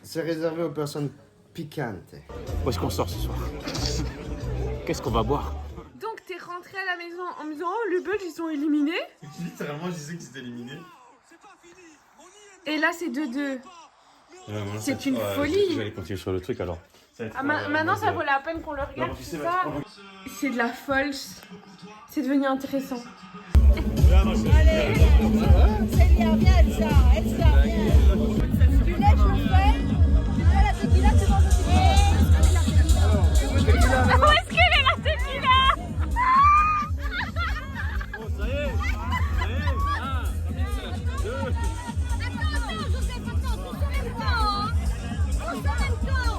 C'est réservé aux personnes piquantes. Où est-ce qu'on sort ce soir? Qu'est-ce qu'on va boire? Donc t'es rentré à la maison en me disant oh les Belges ils sont éliminés. Littéralement je disais qu'ils étaient éliminés. Et là c'est 2-2. C'est une folie. Je vais aller continuer sur le truc alors. Maintenant ça vaut la peine qu'on le regarde. Non, tu sais, ça. C'est de la false. C'est devenu intéressant. Allez, Célia, viens Elsa, Elsa, viens. Tu lèches au fait, tu mets la tequila, tu manges le tequila. Où est-ce qu'elle est la tequila? Attends, Joseph, attends, tous en même temps, hein. Tous en même temps.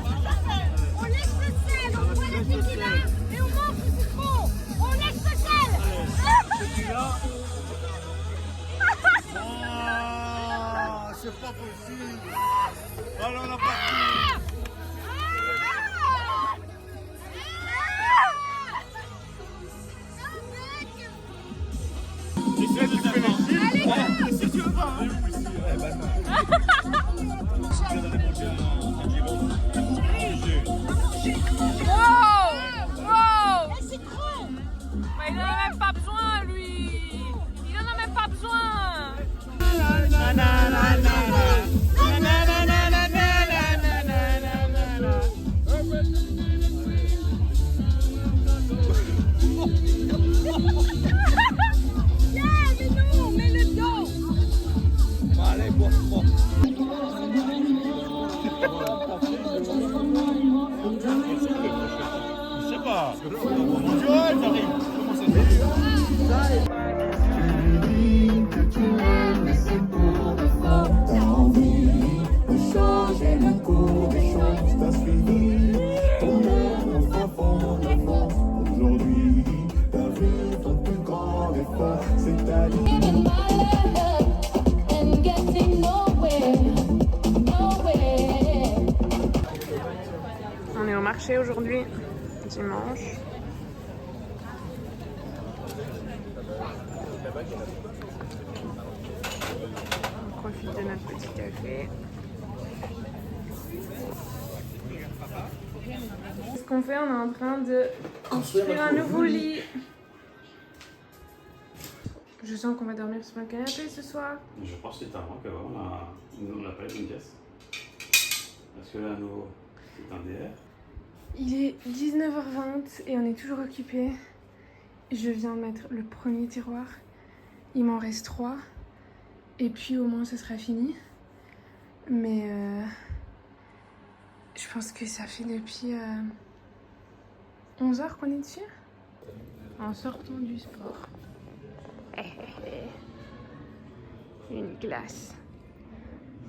On lèche le sel, on boit le tequila et on mange le citron. On lèche le sel. C'est pas possible. Alors la partie. Si tu veux pas. Wow! Mais il en a même pas besoin lui. Il en a même pas besoin. Mais non, mets le dos. Allez, bois. Je sais pas. Joël, j'arrive. Comment ça se fait? Changer le cours des choses, t'as suivi ton rêve profond d'enfance. Aujourd'hui, t'as vu ton plus grand effort, c'est-à-dire On est au marché aujourd'hui, dimanche. On profite de notre petit café. Ce qu'on fait, on est en train de construire un nouveau lit. Je sens qu'on va dormir sur le canapé ce soir. Je pense que c'est avant qu'on n'a pas eu une pièce. Parce que là, c'est un DR. Il est 19h20 et on est toujours occupé. Je viens de mettre le premier tiroir. Il m'en reste 3. Et puis au moins ce sera fini. Mais je pense que ça fait depuis 11h qu'on est dessus. En sortant du sport. Une glace.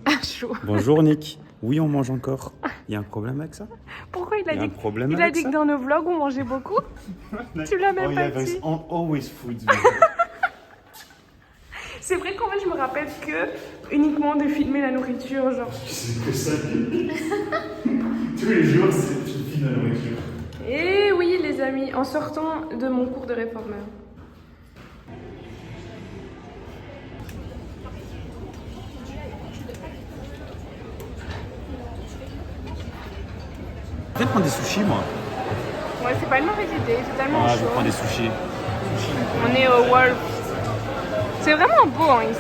À chaud. Bonjour Nick. Oui, on mange encore. Il y a un problème avec ça? Pourquoi il a dit, il a dit que dans nos vlogs on mangeait beaucoup? Tu l'as même pas dit. Always food. C'est vrai qu'en fait je me rappelle que uniquement de filmer la nourriture, genre. C'est que ça. Tous les jours, c'est tu filmes la nourriture. Et oui les amis, en sortant de mon cours de réformeur. Je vais prendre des sushis, moi. Ouais, c'est pas une mauvaise idée, c'est tellement Ah, chaud. je vais prendre des sushis. On est au Wolf. C'est vraiment beau hein, ici.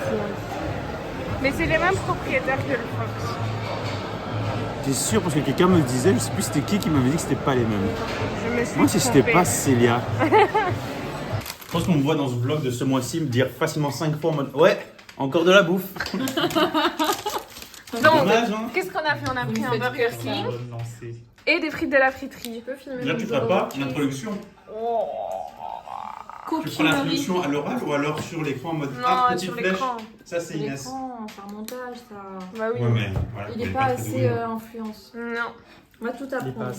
Mais c'est les mêmes propriétaires que le Fox. T'es sûr? Parce que quelqu'un me disait, je sais plus c'était qui m'avait dit que c'était pas les mêmes. Je me suis Moi, si c'était trompée. pas Célia. Je pense qu'on me voit dans ce vlog de ce mois-ci me dire facilement 5 fois en mode ouais, encore de la bouffe. Donc, Dommage, hein. qu'est-ce qu'on a fait? On a pris un Burger King et des frites de la friterie. Là, tu feras pas l'introduction. Tu feras l'introduction à l'oral ou alors sur l'écran en mode Non, petite sur flèche. l'écran. Ça, c'est Inès. L'écran, c'est un montage, ça. Bah oui. Ouais, mais voilà, Il mais est pas très assez doué. influence. Non. On va tout apprendre.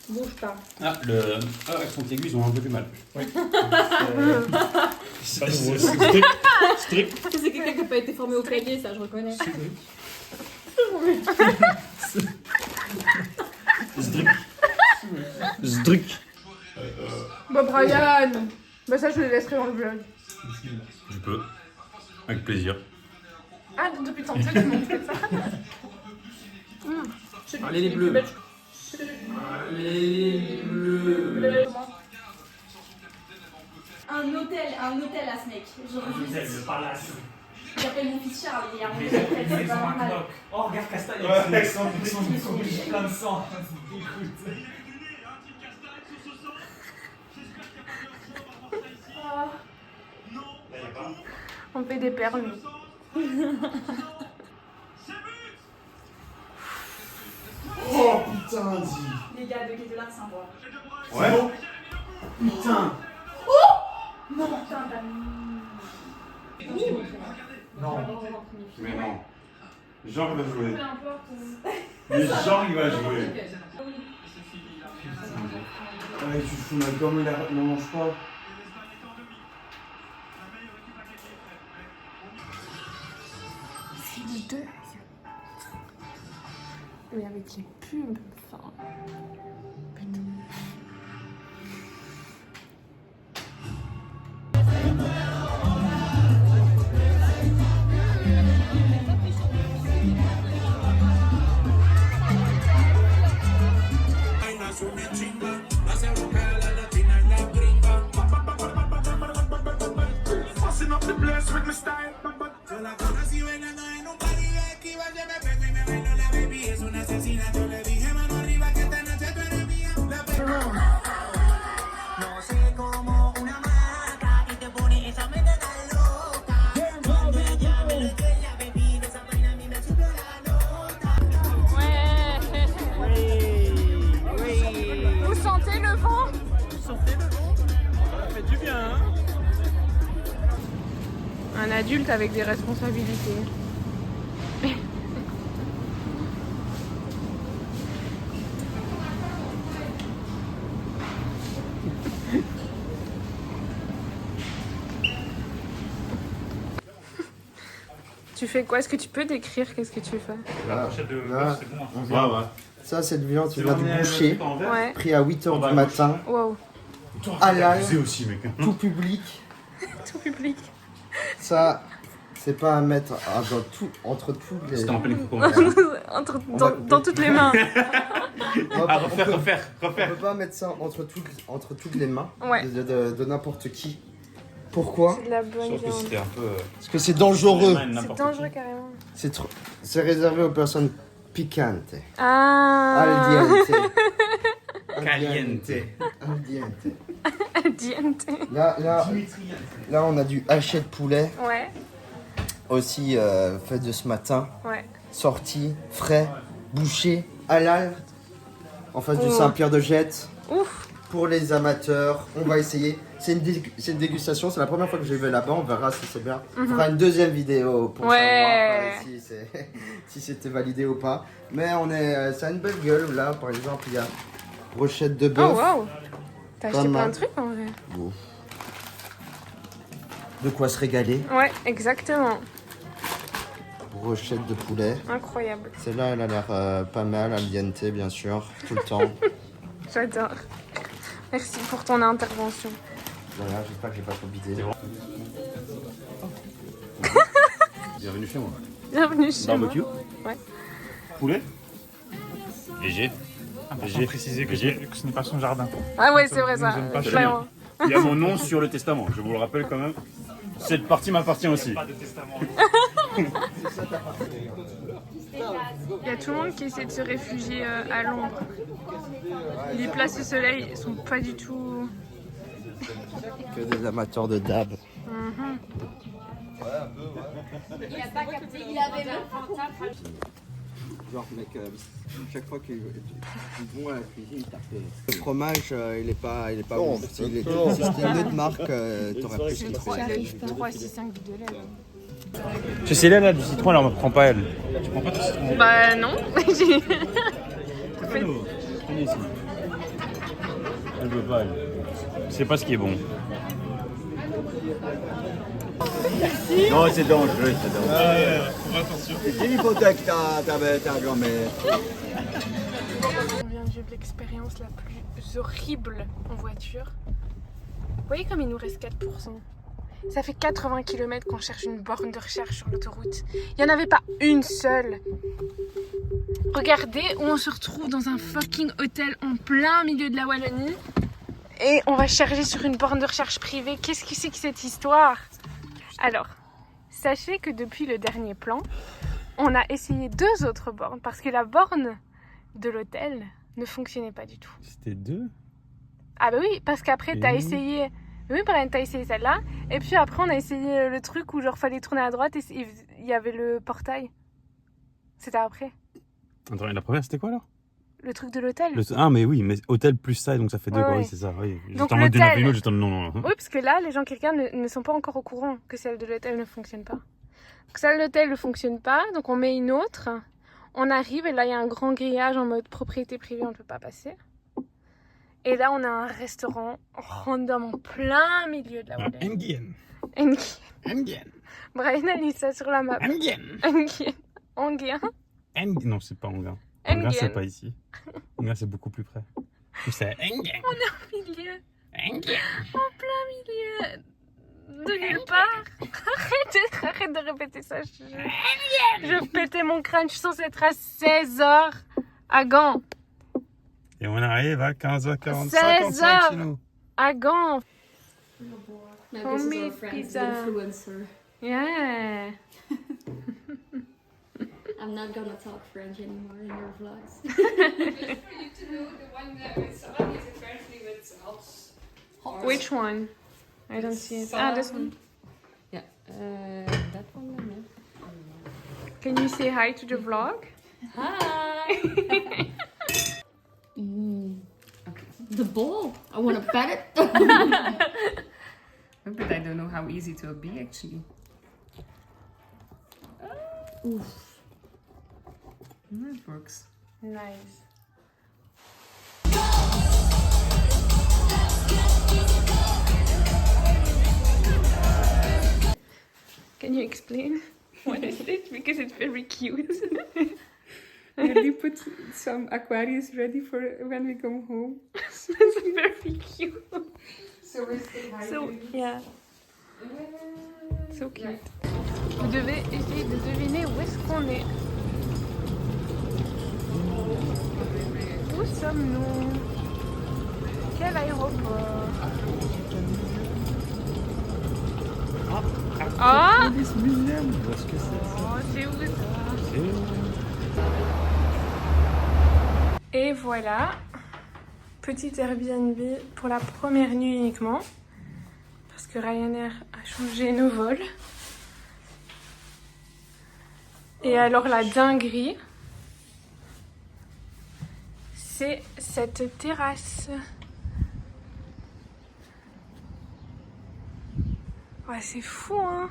Bouge pas. Ah, avec son aigu, ils ont un peu du mal. Oui. C'est pas nouveau. Strict. C'est quelqu'un qui n'a pas été formé au clavier, ça je reconnais. Strict. Bah Brian. Bah ça je le laisserai dans le vlog. Je peux. Avec plaisir. Ah depuis tantôt tu m'as fait ça. Allez les bleus. Un hôtel à ce mec. Genre, Le palace. j'appelle mon fils Charles, il y a un Mais hôtel, ils c'est pas ont un normal. knock. Oh, regarde Castagne. Ouais, avec son- plein de sang. Écoute. On fait des perles. Oh putain, dis. Les gars de Guédelard, c'est un bois. Ouais. Putain. Non, putain, t'as Mais non. Jean il va jouer. peu importe. Mais Jean il va jouer. Ouais, tu te fous ma gomme, il n'en mange pas. C'est le deuil. Mais avec les pubs, enfin. Putain. Fussing up the place with my style. Yo la conocí bailando en un party de esquiva, yo me pego y me bailo la baby, es una asesina. Yo le dije mano arriba que esta noche tú eres mía. La pego. No sé cómo una maca y te pone esa mente tan loca. Cuando ella me lo que ella baby, de esa vaina a mí me subió la nota. Vous sentez le vent? Ça fait du bien, hein. Un adulte avec des responsabilités. Tu fais quoi? Est-ce que tu peux décrire qu'est-ce que tu fais? Là, C'est bon. on vient. Ça, cette viande, tu viens du boucher, Ouais. pris à 8h du matin, Wow. halal, Abusé aussi mec. tout public. Tout public. Ça, c'est pas à mettre entre tous les... C'était en pleine Dans toutes les mains. On Ah, peut- on refaire. peut pas mettre ça entre toutes les mains Ouais. de n'importe qui. Pourquoi? C'est de la bonne Sauf que viande. c'était un peu. Parce que c'est dangereux. C'est dangereux carrément. C'est réservé aux personnes piquantes. Ah. Al diente. Caliente. Al diente. Al diente. Là, on a du haché de poulet, Ouais. aussi fait de ce matin, Ouais. sorti, frais, bouché, halal, en face du Oh. Saint-Pierre-de-Jette. Ouf. Pour les amateurs, on va essayer. C'est une dégustation, c'est la première fois que je vais là-bas, on verra si c'est bien. On fera une deuxième vidéo pour Ouais. savoir si c'était validé ou pas. Mais ça a une belle gueule, là par exemple il y a brochette de Oh bœuf, waouh. T'as acheté Pas plein mal. de trucs en vrai. de quoi se régaler, Ouais, exactement. brochette de poulet. Incroyable. Celle-là elle a l'air pas mal, al diente bien sûr, tout le temps. J'adore. Merci pour ton intervention. Voilà, j'espère que j'ai pas trop bidé. Bienvenue chez moi. Bienvenue chez moi. Barbecue. Ouais. Poulet. Léger. J'ai précisé que ce n'est pas son jardin. Ah ouais, c'est vrai ça. Nous sommes pas C'est chez pas lui. loin. Il y a mon nom sur le testament, je vous le rappelle quand même. Cette partie m'appartient aussi. Pas de testament. Il y a tout le monde qui essaie de se réfugier à l'ombre. Les places au soleil sont pas du tout. Que des amateurs de dab. Il a pas capté, il avait même pas compris. Genre mec, chaque fois qu'ils vont à la cuisine, taper. Le fromage, il est pas bon. Si c'était une autre marque, t'aurais pris ce truc. J'arrive pas. 3, 6, 5 de lait. Cécilia là du citron, elle en prend pas elle. Tu prends pas de citron. Bah non. J'ai- Prenez ici. Elle veut pas elle. C'est pas ce qui est bon. Non, c'est dangereux, c'est dangereux. Attention. C'est l'hypothèque ta grand-mère. On vient de vivre l'expérience la plus horrible en voiture. Vous voyez comme il nous reste 4%. Ça fait 80 km qu'on cherche une borne de recharge sur l'autoroute. Il n'y en avait pas une seule. Regardez où on se retrouve dans un fucking hôtel en plein milieu de la Wallonie. Et on va charger sur une borne de recharge privée. Qu'est-ce que c'est que cette histoire? Alors, sachez que depuis le dernier plan, on a essayé 2 autres bornes parce que la borne de l'hôtel ne fonctionnait pas du tout. C'était 2? Ah bah oui, parce qu'après t'as essayé... Oui, Brian, t'as essayé celle-là. Et puis après, on a essayé le truc où genre fallait tourner à droite et il y avait le portail. C'était après. Attends, la première c'était quoi alors? Le truc de l'hôtel. Ah mais oui, mais hôtel plus ça, donc ça fait 2 Ouais, quoi, ouais. oui c'est ça. Oui. Donc J'étais en mode l'hôtel- une autre, j'étais en non. Oui, parce que là, les gens qui regardent ne sont pas encore au courant que celle de l'hôtel ne fonctionne pas. Donc celle de l'hôtel ne fonctionne pas, donc on met une autre. On arrive et là, il y a un grand grillage en mode propriété privée, on ne peut pas passer. Et là, on a un restaurant random en plein milieu de la Wallonie. Enghien. Brian a mis ça sur la map. Enghien. Enghien. Non, c'est pas Enghien. Enghien. Enghien, c'est pas ici. Enghien, c'est beaucoup plus près. C'est Enghien. On est au milieu. En plein milieu. De nulle part. Arrête de répéter ça. Je pétais mon crâne. Je suis censée être à 16h à Gand. Et on arrive à 15h45 16h chez nous. à Gand. Now For this is me, our friend's pizza. influencer. Yeah. I'm not gonna talk French anymore in your vlogs. Which one? I don't see it. Ah, this one. Yeah, that one. Can you say hi to the vlog? Hi. Okay. The ball. I want to pet it. But I don't know how easy it will be actually. Oof. It works. Nice. Can you explain what is it? Because it's very cute. I already put some Aquarius ready for when we come home. It's very cute. So we say hi. So, yeah. So cute. Vous devez essayer de deviner où est-ce qu'on est. Où sommes-nous? Quel aéroport? Ah! Alice Museum, où est-ce que c'est ça? Oh, c'est où ça? Et voilà, petit Airbnb pour la première nuit uniquement, parce que Ryanair a changé nos vols. Et alors la dinguerie, c'est cette terrasse. Ouais, c'est fou, hein?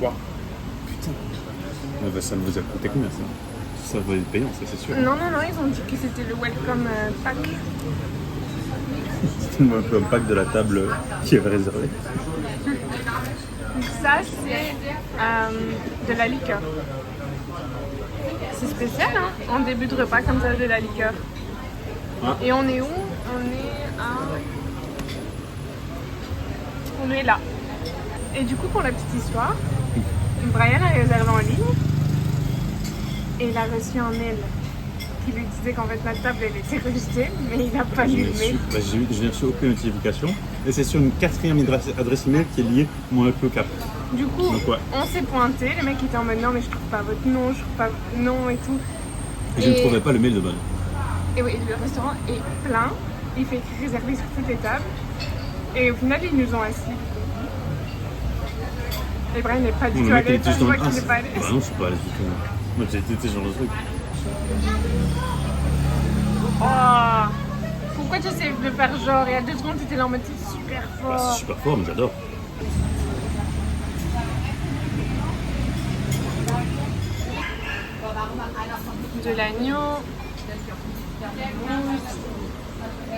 Wow. Putain. Mais bah, ça vous a coûté combien ça? Ça va être payant, ça c'est sûr. Non, ils ont dit que c'était le welcome pack. C'était le welcome pack de la table qui est réservée. Donc ça, c'est de la liqueur. C'est spécial, hein, en début de repas comme ça, de la liqueur. Ah. Et on est où? On est là. Et du coup, pour la petite histoire, Brian a réservé en ligne et il a reçu un mail qui lui disait qu'en fait notre table elle était rejetée, mais il n'a pas lu le mail. Je n'ai reçu aucune notification et c'est sur une 4e adresse email qui est liée à mon Outlook app. Du coup, donc, ouais. On s'est pointé, le mec était en mode non mais je trouve pas votre nom, je trouve pas votre nom et tout. Et je ne trouvais pas le mail de base. Et oui, le restaurant est plein, il fait réserver sur toutes les tables et au final ils nous ont assis. Et Brian n'est pas du tout allé, je vois qu'il n'est pas allé. Bah non, je suis pas allé du tout. Moi j'ai été ce genre de truc. Oh, pourquoi tu essaies de faire genre? Il y a 2 secondes tu étais là en mode c'est super fort. Bah, c'est super fort, mais j'adore. De l'agneau,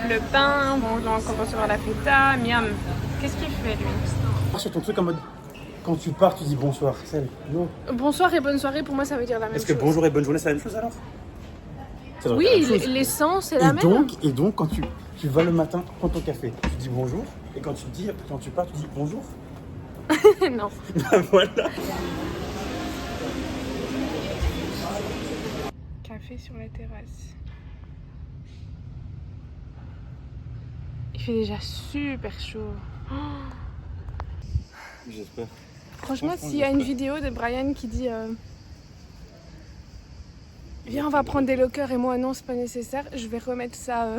le pain, bon on doit encore recevoir la feta, miam. Qu'est-ce qu'il fait lui? Sur ton truc en mode. quand tu pars, tu dis bonsoir. Salut. Non. Bonsoir et bonne soirée, pour moi, ça veut dire la même chose. Est-ce que bonjour et bonne journée, c'est la même chose alors? Oui, l'essence, c'est la même. Et donc, quand tu vas le matin prendre ton café, tu dis bonjour. Et quand tu pars, tu dis bonjour. Non. Ben voilà. Café sur la terrasse. Il fait déjà super chaud. Oh. J'espère. Franchement, s'il y a une vidéo de Brian qui dit viens, on va prendre des lockers et moi non, c'est pas nécessaire, je vais remettre ça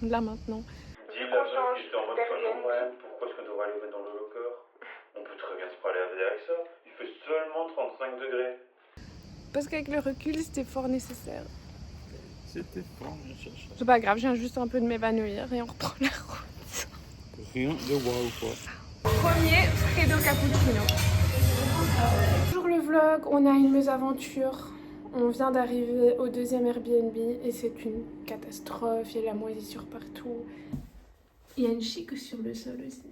là maintenant. Dis la meuf qui était en mode Brian, pourquoi est-ce qu'on devrait aller mettre dans le locker? On peut très bien se parler avec ça. Il fait seulement 35 degrés. Parce qu'avec le recul, c'était fort nécessaire. C'était fort nécessaire. C'est pas grave, je viens juste un peu de m'évanouir et on reprend la route. Rien de waouh quoi. Premier Fredo Cappuccino. Bonjour le vlog, on a une mésaventure. On vient d'arriver au deuxième Airbnb et c'est une catastrophe. Il y a la moisissure partout. Il y a une chic sur le sol aussi.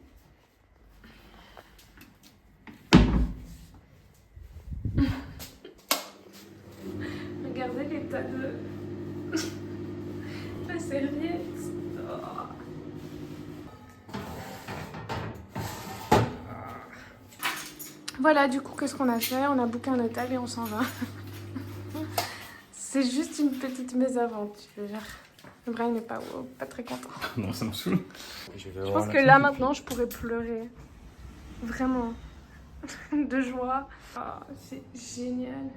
Regardez l'état de la serviette. Oh. Voilà, du coup, qu'est-ce qu'on a fait? On a booké un hôtel et on s'en va. C'est juste une petite mésaventure. Brian n'est pas très content. Non, ça me saoule. Je pense que là, maintenant, je pourrais pleurer. Vraiment. De joie. Oh, c'est génial.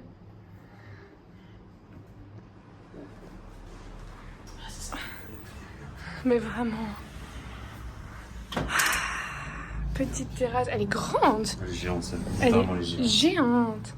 Mais vraiment. Petite terrasse, elle est grande. Elle est géante, ça. Elle est géante.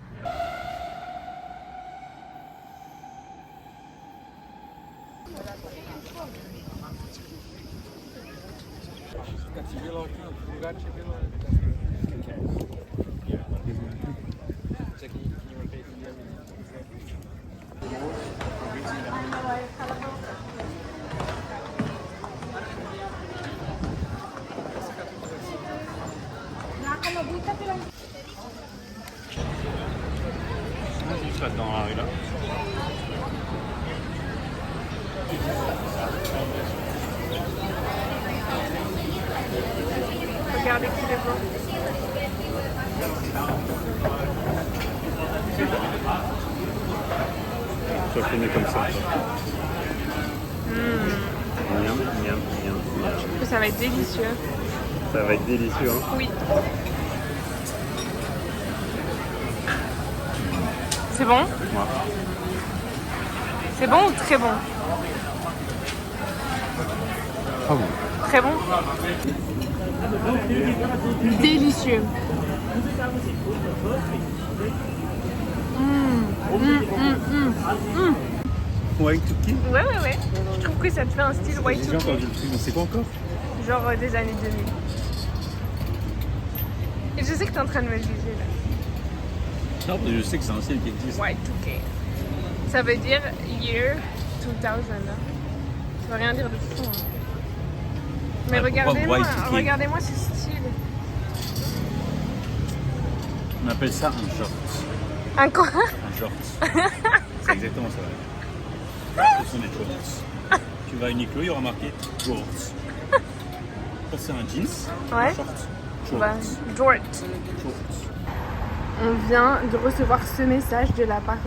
Juste là dans la rue là. Regardez qui est beau. Tu vas filmer comme ça. Miam, miam, miam, miam. Ça va être délicieux. Ça va être délicieux, hein. Oui. C'est bon? Ouais. C'est bon ou très bon? Ah bon. Très bon? Délicieux. White cookie? Ouais. Je trouve que ça te fait un style white J'ai cookie. entendu le truc, mais c'est quoi encore? Genre des années 2000. Et je sais que t'es en train de me juger là. Non, mais je sais que c'est un style qui existe. White cookie. Ça veut dire year 2000. Ça veut rien dire de fou. Hein. Mais Ouais, regardez-moi ce style. On appelle ça un short. Un quoi? Un short. C'est exactement ça. Ce sont des shorts. Tu vas à Uniqlo, il y aura marqué shorts. Ça c'est un jeans. Ouais. Un short. Shorts. Bah, Jort. Shorts. On vient de recevoir ce message de la part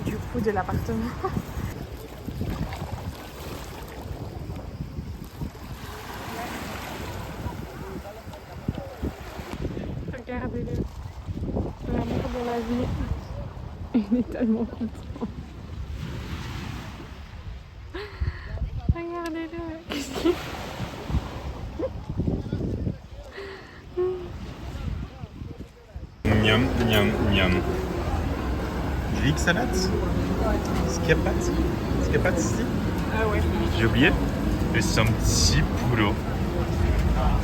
du coup de l'appartement. Regardez-le. L'amour de la vie. Il est tellement content. Regardez-le. Miam, miam, miam. Greek salade? Scapat ici? Ah ouais. J'ai oublié. Et c'est un petit boulot.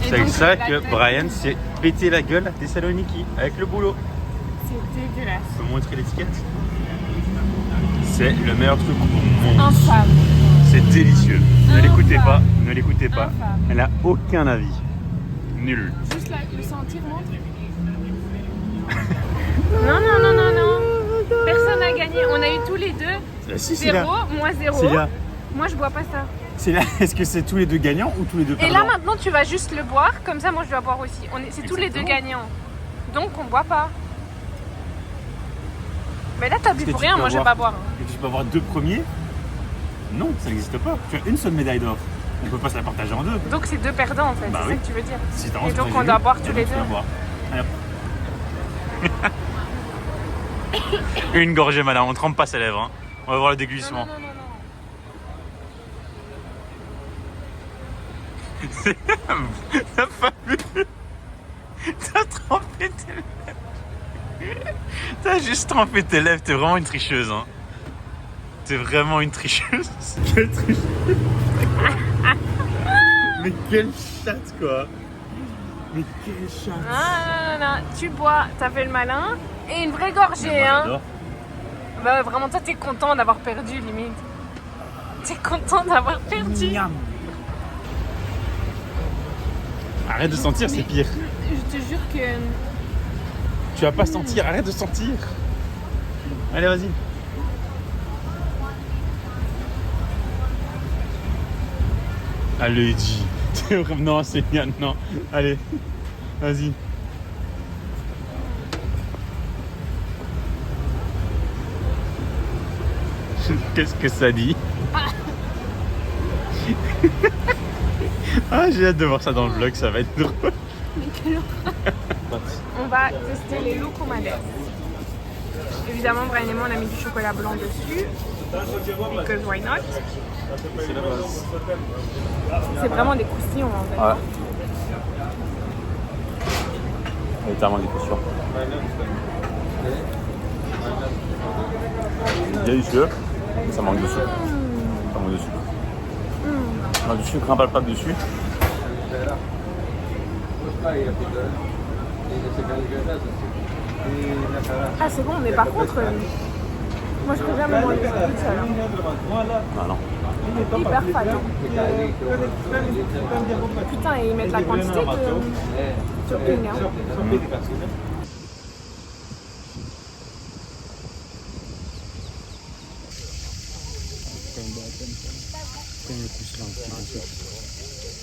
C'est avec ça que Brian s'est pété la gueule à Thessaloniki, avec le boulot. C'est dégueulasse. Je peux montrer l'étiquette? C'est le meilleur truc au monde. Infâme. C'est délicieux. Ne l'écoutez pas, ne l'écoutez pas. Infâme. Elle a aucun avis. Nul. Juste là, le sentir montre. Non, non, non, non, non. Personne n'a gagné. On a eu tous les deux. Si, 0, moi 0. Célia. Moi je bois pas ça. Célia, est-ce que c'est tous les deux gagnants ou tous les deux Et perdants? là maintenant tu vas juste le boire, comme ça moi je dois boire aussi. C'est tous les deux gagnants. Donc on boit pas. Mais là t'as bu pour rien, moi je vais pas boire. Et tu peux avoir 2 premiers? Non, ça n'existe pas. Tu as une seule médaille d'or. On peut pas se la partager en 2. Donc c'est 2 perdants en fait, Bah c'est oui. ça que tu veux dire. Si t'as Et donc on doit boire tous les deux. Allez, hop. Une gorgée madame, on trempe pas ses lèvres. Hein. On va voir le déglissement. Non, non, non, non. T'as pas vu? T'as trempé tes lèvres. T'as juste trempé tes lèvres, t'es vraiment une tricheuse. Hein. T'es vraiment une tricheuse. Quelle tricheuse. Mais quelle chatte quoi. Mais quelle chatte. Ah, non, non, non, tu bois, t'as fait le malin. Et une vraie gorgée, hein. Bah vraiment toi t'es content d'avoir perdu limite. T'es content d'avoir perdu. Miam. Arrête de sentir, c'est pire. Je te jure que... Tu vas pas sentir, arrête de sentir. Allez, vas-y. Allez, dis. Non, c'est bien, non. Allez, vas-y. Qu'est-ce que ça dit? Ah, j'ai hâte de voir ça dans le vlog, ça va être drôle. On va tester les locomades. Évidemment, Brian et moi, on a mis du chocolat blanc dessus. Because why not? C'est vraiment des croustillons en fait. Ouais. Littéralement des croustillons. Il y a du sucre, mais ça manque de sucre. Ça manque de sucre. On a du sucre impalpable dessus. Ah c'est bon, mais par contre, moi je préfère me manger ça toute seule. Ah non. Hyper fat. Putain, et ils mettent la quantité de topping. Hein. Comme le coussin,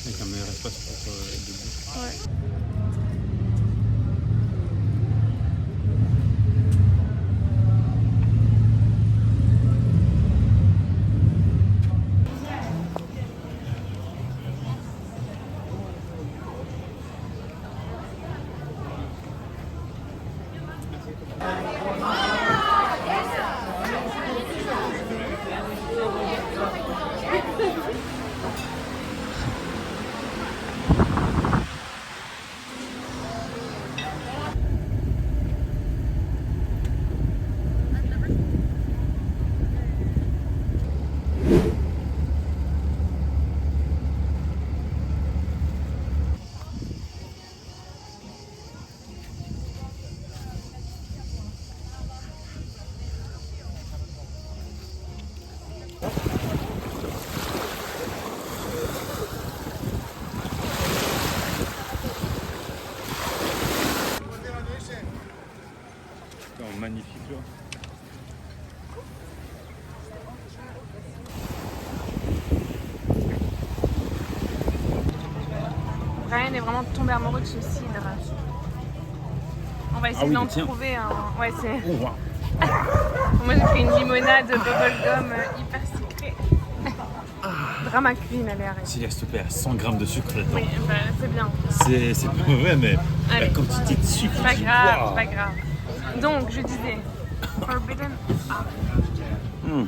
avec un meilleur espace pour être debout. Ouais. Magnifique là. Brian est vraiment tombé amoureux de ce cidre. On va essayer d'en trouver un. Ouais, c'est. On voit. Moi j'ai pris une limonade bubblegum hyper sucrée. Drama Queen, allez arrête. S'il s'il te plaît, 100 grammes de sucre là-dedans. Oui, bah, c'est bien. C'est pas mauvais, mais Allez. la quantité de sucre. C'est pas grave, c'est pas grave. Donc, je disais, Forbidden Apple.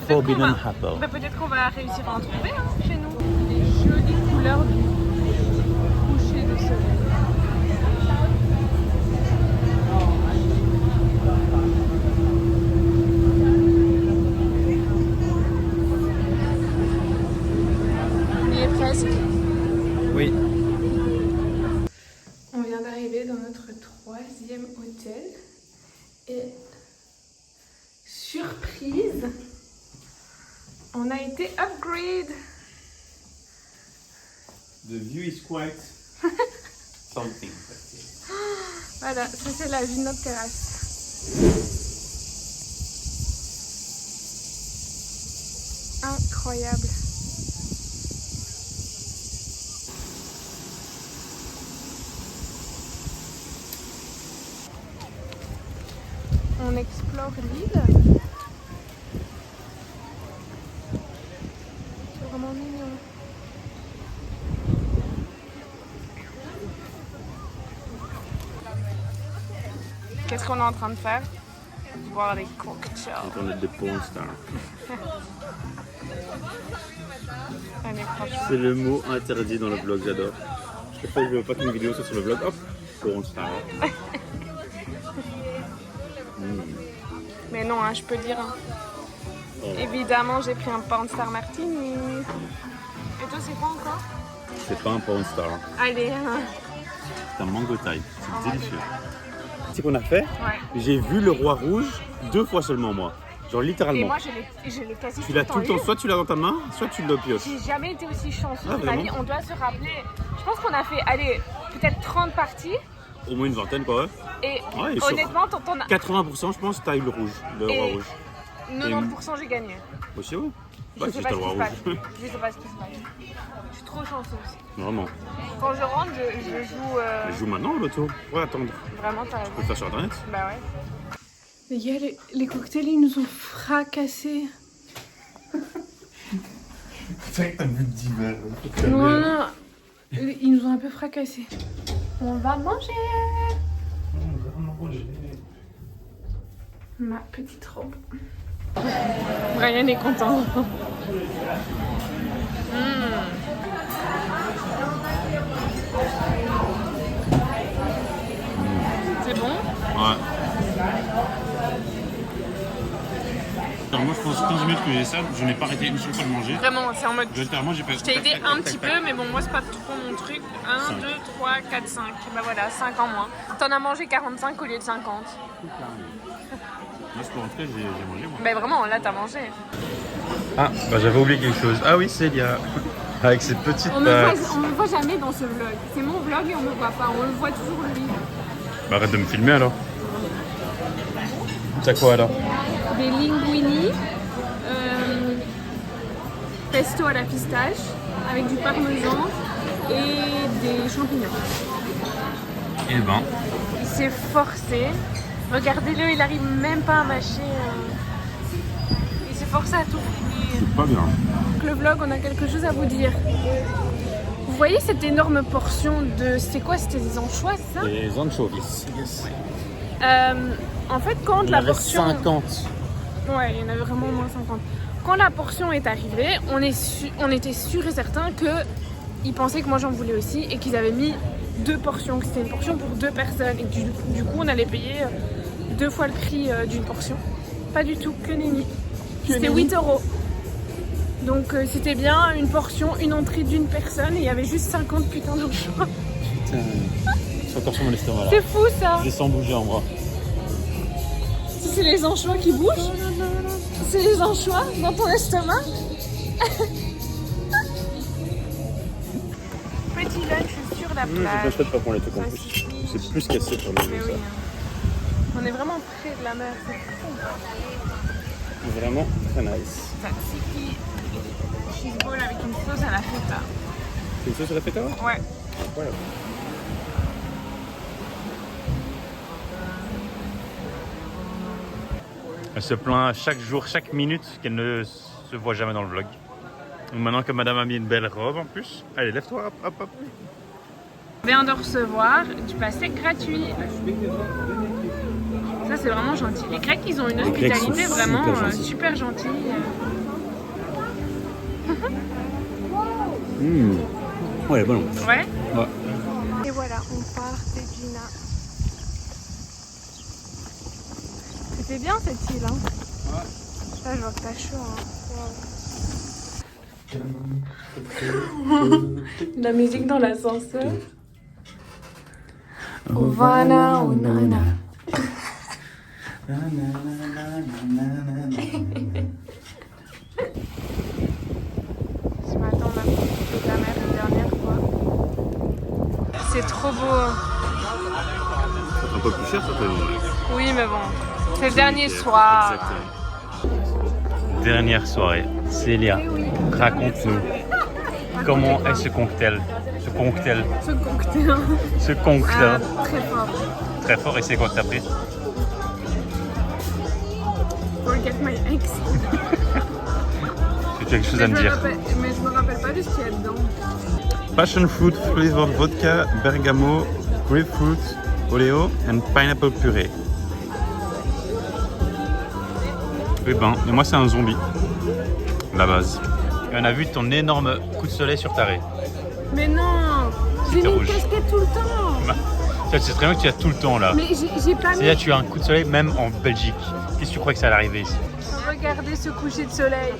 Forbidden Apple. Bah, peut-être qu'on va réussir à en trouver hein, chez nous. Les jolies couleurs du coucher de soleil. On y est presque. Oui. On vient d'arriver dans notre 3e hôtel et surprise, on a été upgrade. The view is quite something. Voilà, ça c'est la vue de notre terrasse. Incroyable. On explore l'île. C'est vraiment mignon. Qu'est-ce qu'on est en train de faire? Boire des cocktails. En train d'être des porn stars. Allez, franchement. C'est le mot interdit dans le vlog, j'adore. Je veux pas qu'une vidéo soit sur le vlog, hop, porn star. Mais non, hein, je peux dire. Hein. Oh. Évidemment, j'ai pris un porn star martini. Et toi, c'est quoi encore? C'est pas un porn star. Allez. Hein. C'est un mango thaï. C'est délicieux. C'est qu'on a fait. Ouais. J'ai vu le roi rouge 2 fois seulement, moi. Genre littéralement. Et moi, je l'ai quasi tu l'as tout le temps, soit tu l'as dans ta main, soit tu le pioches. J'ai jamais été aussi chanceuse de ma vie. On doit se rappeler. Je pense qu'on a fait, allez, peut-être 30 parties. Au moins une vingtaine, quoi. Et ouais, honnêtement, t'en as... 80%, je pense, t'as eu le rouge, le roi rouge. 90% j'ai gagné. Aussi, ouais. Je sais pas ce qui se passe. Je sais pas ce qui se passe. Je suis trop chanceuse. Vraiment. Quand je rentre, je joue... Je joue maintenant, l'auto. Pour attendre. Vraiment, t'as raison. Tu peux le faire sur internet. Bah ouais. Les gars, les cocktails, ils nous ont fracassés. C'est vrai que t'as vu d'hiver. Non, ils nous ont un peu fracassés. On va manger. Ma petite robe. Brian est content. C'est bon? Ouais. Alors moi je pense 15 minutes que j'ai ça, je n'ai pas arrêté une seule fois de manger. Vraiment, c'est en mode... J'ai t'ai aidé un petit peu, mais bon, moi c'est pas trop mon truc. 1, 2, 3, 4, 5. Bah voilà, 5 en moins. T'en as mangé 45 au lieu de 50. Moi pour rentrer, j'ai mangé moi. Bah vraiment, là t'as mangé. Ah, bah j'avais oublié quelque chose. Ah oui, Célia. Avec ses petites on me voit jamais dans ce vlog. C'est mon vlog et on me voit pas. On le voit toujours lui. Bah arrête de me filmer alors. T'as quoi alors? Des linguini, pesto à la pistache, avec du parmesan et des champignons. Et ben. Il s'est forcé. Regardez-le, il arrive même pas à mâcher. Il s'est forcé à tout finir. C'est pas bien. Donc le vlog, on a quelque chose à vous dire. Vous voyez cette énorme portion de... C'était quoi? C'était des anchois, c'est ça? Des anchovies. Yes. En fait, quand la portion... 50. Ouais, il y en avait vraiment au moins 50. Quand la portion est arrivée, on était sûr et certain qu'ils pensaient que moi j'en voulais aussi et qu'ils avaient mis 2 portions, que c'était une portion pour 2 personnes et que du coup on allait payer 2 fois le prix d'une portion. Pas du tout, que nenni. C'était 8 €. Donc c'était bien une portion, une entrée d'une personne et il y avait juste 50 putains d'anchois. Putain, c'est encore sur mon estomac là. C'est fou ça. Je les sens bouger en bras. Si c'est les anchois qui bougent, c'est les anchois dans ton estomac. Petit lunch sur la plage. Je souhaite pas qu'on les trucs en plus. C'est plus cassé pour nous. Mais oui. On est vraiment près de la mer, c'est fou. Vraiment très nice. Tzatziki, cheese ball avec une sauce à la feta. C'est une sauce à la feta? Ouais. Incroyable. Elle se plaint chaque jour, chaque minute qu'elle ne se voit jamais dans le vlog. Donc maintenant que madame a mis une belle robe en plus, allez lève-toi, hop hop hop. On vient de recevoir du pastèque gratuit. Ça c'est vraiment gentil. Les Grecs ils ont une hospitalité vraiment super gentille. Ouais, elle est bonne. Ouais. Ouais. Et voilà, on part de Gina. C'était bien cette île, hein. Ouais. Là, je vois que t'as chaud, hein. Wow. La musique dans l'ascenseur. Ovana, onana. Ce matin, on a profité de la mer une dernière fois. C'est trop beau. Un peu plus cher certainement. Oui, mais bon, c'est le dernier soir. Exactement. Dernière soirée. Célia, raconte-nous. Comment est ce cocktail? Ce cocktail. Ce cocktail. Ce cocktail. Très fort. Très fort, et c'est quoi que t'as pris? Forget my ex. Est-ce que tu as quelque chose à me dire? Mais je me rappelle pas de ce qu'il y a dedans. Passion fruit flavor vodka, bergamo, grapefruit, oleo and pineapple puree. Eh ben, et moi c'est un zombie. La base. Et on a vu ton énorme coup de soleil sur ta raie. Mais non, j'ai mis une rouge. casquette tout le temps. Tu sais très bien que tu as tout le temps là. Mais j'ai pas mis... C'est là tu as un coup de soleil même en Belgique. Qu'est-ce que tu crois que ça allait arriver ici? Regardez ce coucher de soleil.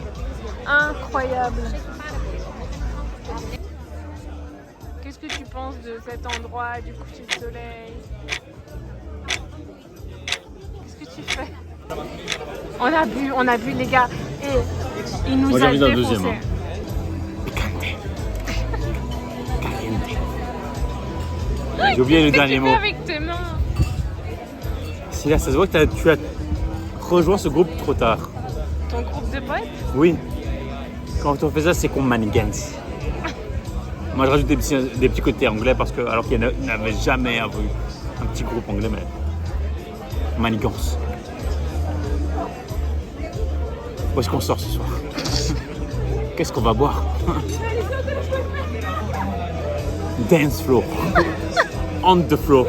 Incroyable. Qu'est-ce que tu penses de cet endroit, du coucher de soleil? Qu'est-ce que tu fais? On a bu les gars. Et il nous a défoncé. Deuxième. Hein. J'ai oublié le dernier mot. Qu'est-ce que tu fais avec tes mains? C'est là, ça se voit que tu as rejoint ce groupe trop tard. Ton groupe de potes? Oui. Quand on fait ça, c'est qu'on manigance. Moi, je rajoute des petits côtés anglais parce que, alors qu'il n'avait jamais un petit groupe anglais, mais manigance. Où est-ce qu'on sort ce soir? Qu'est-ce qu'on va boire? Dance floor. On the floor.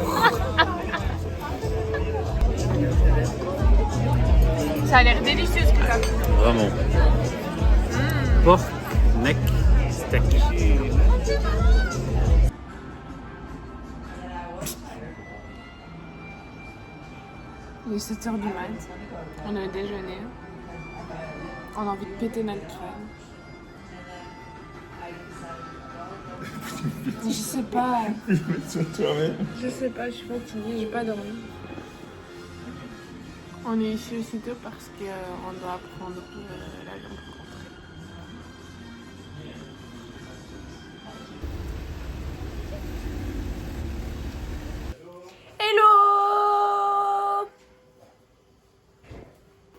Ça a l'air délicieux ce que tu as fait. Vraiment. Pork neck steak. Il est 7h du mat. On a déjeuné. On a envie de péter notre crème. Je sais pas. Je sais pas, je suis fatiguée, j'ai pas dormi. On est ici aussitôt parce qu'on doit prendre l'avion pour rentrer. Hello!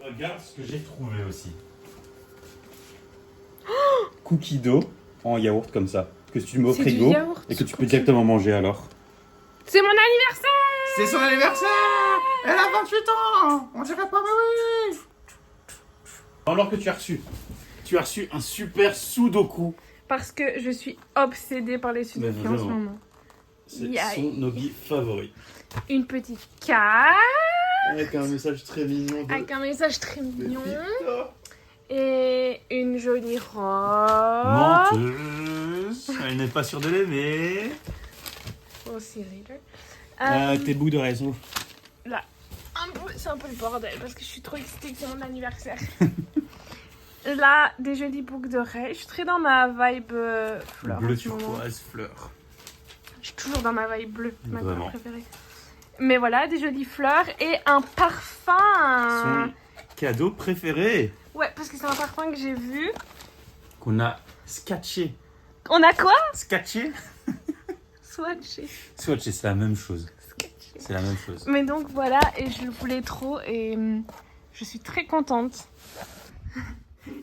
Regarde ce que j'ai trouvé aussi. Cookie dough en yaourt comme ça. Que tu mets au frigo et que tu peux directement manger alors. C'est mon anniversaire! C'est son anniversaire! Elle a 28 ans! On dirait pas, mais oui! Alors que tu as reçu un super sudoku. Parce que je suis obsédée par les sudoku en ce moment. C'est son nogi favori. Une petite carte. Avec un message très mignon. Et une jolie robe. Menteuse. Elle n'est pas sûre de l'aimer. Oh, Cyril. Tes bouts de raison. Là, c'est un peu le bordel parce que je suis trop excitée que c'est mon anniversaire. Là, des jolies boucles d'oreilles. Je suis très dans ma vibe fleur. Bleu turquoise fleur. Je suis toujours dans ma vibe bleue, ma couleur Vraiment. préférée. Mais voilà, des jolies fleurs et un parfum. Son cadeau préféré. Ouais, parce que c'est un parfum que j'ai vu. Qu'on a scatché. On a quoi? Scatché. Swatché. Swatché, c'est la même chose. C'est la même chose. Mais donc voilà, et je le voulais trop et je suis très contente.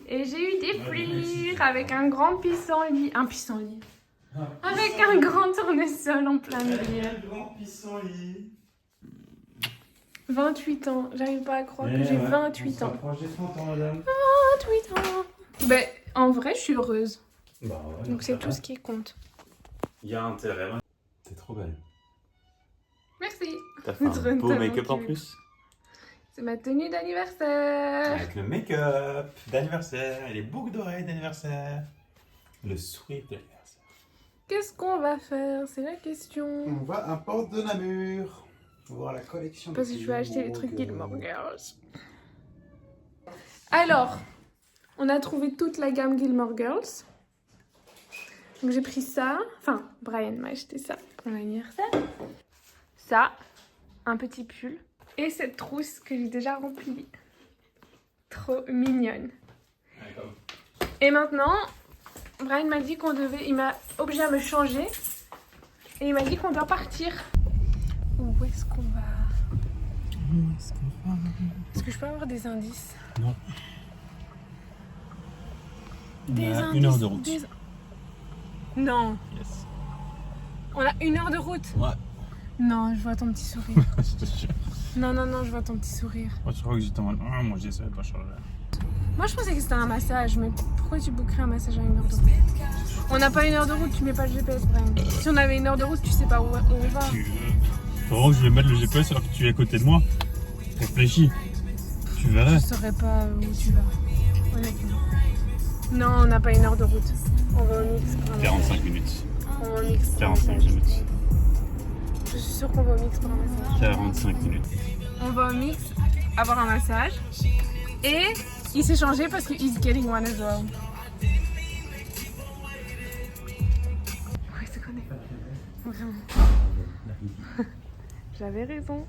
Et j'ai eu des fleurs avec un grand pissenlit. Un pissenlit. Avec un grand tournesol en plein milieu. 28 ans, j'arrive pas à croire que j'ai 28 ans. 28 ans. Ben, en vrai, je suis heureuse. Bah ouais, donc c'est tout ce qui compte. Il y a intérêt. T'es trop belle. Merci. T'as fait un beau make-up en plus. C'est ma tenue d'anniversaire. Avec le make-up d'anniversaire et les boucles d'oreilles d'anniversaire. Le sourire d'anniversaire. Qu'est-ce qu'on va faire? C'est la question. On va à Porte de Namur. Voir la collection. Parce que je vais acheter les trucs Gilmore Girls. Alors, on a trouvé toute la gamme Gilmore Girls. Donc j'ai pris ça. Enfin, Brian m'a acheté ça pour l'anniversaire. Ça, un petit pull. Et cette trousse que j'ai déjà remplie. Trop mignonne. Et maintenant, Brian m'a dit qu'on devait... Il m'a obligé à me changer. Et il m'a dit qu'on doit partir. Où est-ce qu'on va? que je peux avoir des indices? Non. Il y Des a indices, 1 heure de route. Non. Yes. On a 1 heure de route? Ouais. Non, je vois ton petit sourire. Je te jure. Non, je vois ton petit sourire. Moi, tu crois que j'étais en mode, ah, moi, j'essaie pas changer. Moi, je pensais que c'était un massage, mais pourquoi tu bookerais un massage à 1 heure de route? On n'a pas 1 heure de route, tu mets pas le GPS, Brian. Si on avait 1 heure de route, tu sais pas où on va. Faut que je vais mettre le GPS alors que tu es à côté de moi. Réfléchis. Tu verrais. Je saurais pas où tu vas, honnêtement. Non, on n'a pas 1 heure de route. On va au mix pour un 45 minutes. On va au mix pour un 45 massage. minutes. Je suis sûre qu'on va au mix pour un massage. 45 minutes. On va au mix avoir un massage. Et il s'est changé parce que he's getting one as well. Ouais, c'est qu'on est. Vraiment. J'avais raison.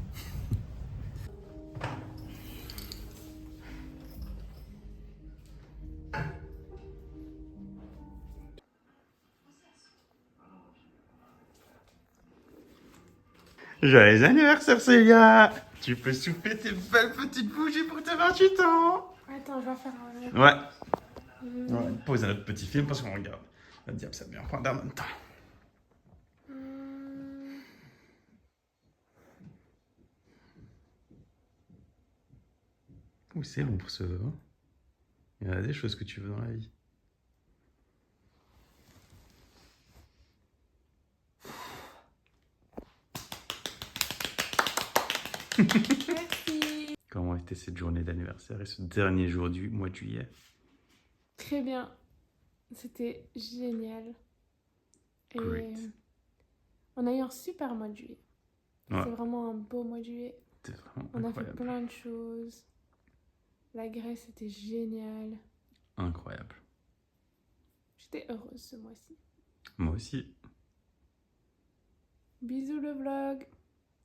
Joyeux anniversaire Célia! Tu peux souffler tes belles petites bougies pour tes 28 ans! Attends, je vais faire un... Ouais. Ouais. Pose un autre petit film parce qu'on regarde. Le diable, ça bien prendre en même temps. Oui, c'est long pour ce vœu. Hein. Il y a des choses que tu veux dans la vie. Merci. Comment a été cette journée d'anniversaire et ce dernier jour du mois de juillet? Très bien. C'était génial. Et Great. on a eu un super mois de juillet. Ouais. C'est vraiment un beau mois de juillet. C'était vraiment On a fait incroyable. plein de choses. La Grèce était géniale. Incroyable. J'étais heureuse ce mois-ci. Moi aussi. Bisous le vlog.